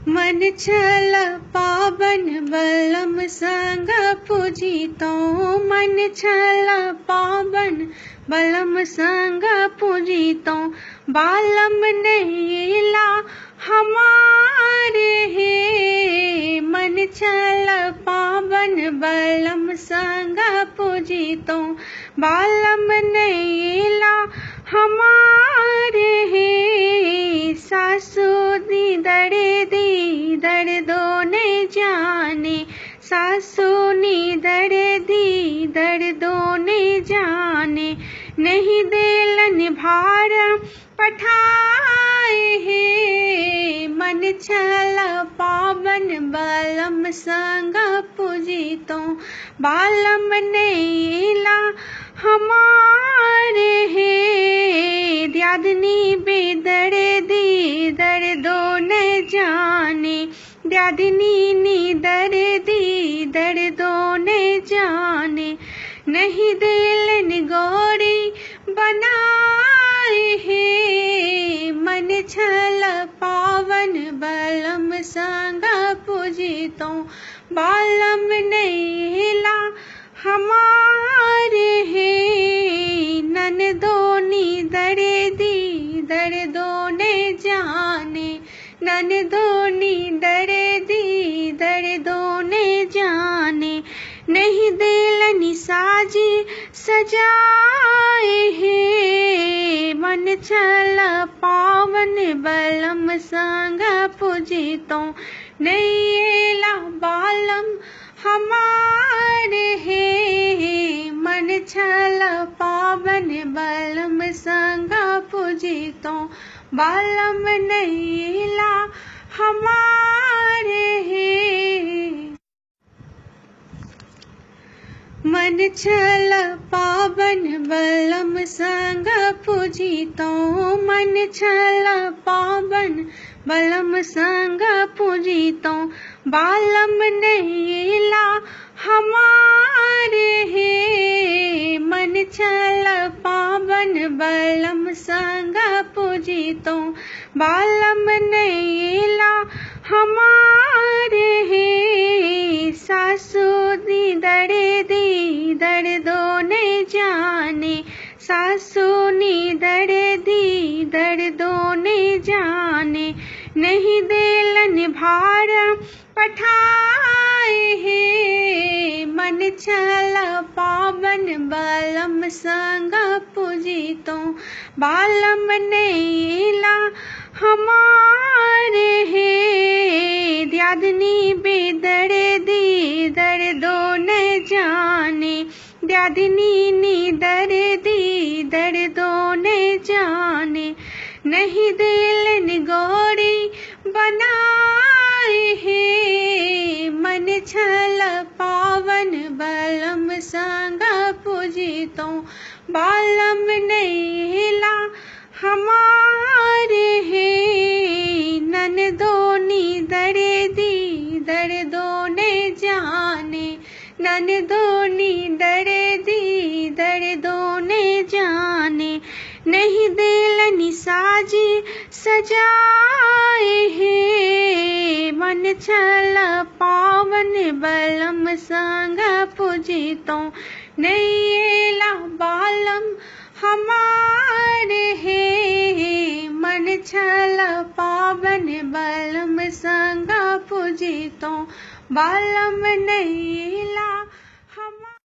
मन छल पावन बलम संग पूजितो। मन छल पावन बलम संग पूजितो। बालम नैला हमारे हे। मन छल पावन बलम संग पूजितो। बालम नैला हमारे हे। सासु दीदड़ दो ने जाने। सासु नीदड़ दीदड़ दो ने जाने। नहीं देलन भार पठाए हे। मन छल पावन बलम संग पूजितो। बालम नैला हमारे हे। ड्यादनी बेदड़ दीदड़ दो ने जाने। ड्यादनी नीदड़ दीदड़ दो ने जाने। नहीं देलन गौरी बनाए हे। मन छल पावन बलम संग पूजितो। बालम नैला हमारे हे। ननदो नीदड़ दीदड़ दो ने जाने। ननदो नीदड़ दीदड़ दो ने जाने। नहीं देलन साजी सजाए हे। मन छल पावन बलम संग पूजितो। नैला बालम हमारे हे। मन छल पावन बलम संग पूजितो। बालम नैला हमारे हे। मन छल पावन बलम संग पूजितो। मन छल पावन बलम संग पूजितो। बालम नैला हमारे हे। मन छल पावन बलम संग पूजितो। बालम नैला हमारे हे। सासु दीदड़ दीदड़ दो ने जाने। सासु नीदड़ दीदड़ दो ने जाने। नहीं देलन भार पठाए हे। मन छल पावन बलम संग पूजितो। बालम नैला हमारे हे। ड्यादनी बेदड़ दीदड़ दो ने जाने। ड्यादनी नीदड़ दीदड़ दो ने जाने। नहीं देलन गौरी बनाए हे। मन छल पावन बलम संग पूजितो। बालम नैला हमारे हे। ननदो नीदड़ दीदड़ दो ने जाने। ननदो नीदड़ दीदड़ दो ने जाने। नहीं देलन साजी सजाए हे। मन छल पावन बलम संग पूजितो। नैला बालम हमारे हे। मन छल पावन बलम संग पूजितो। बालम नैला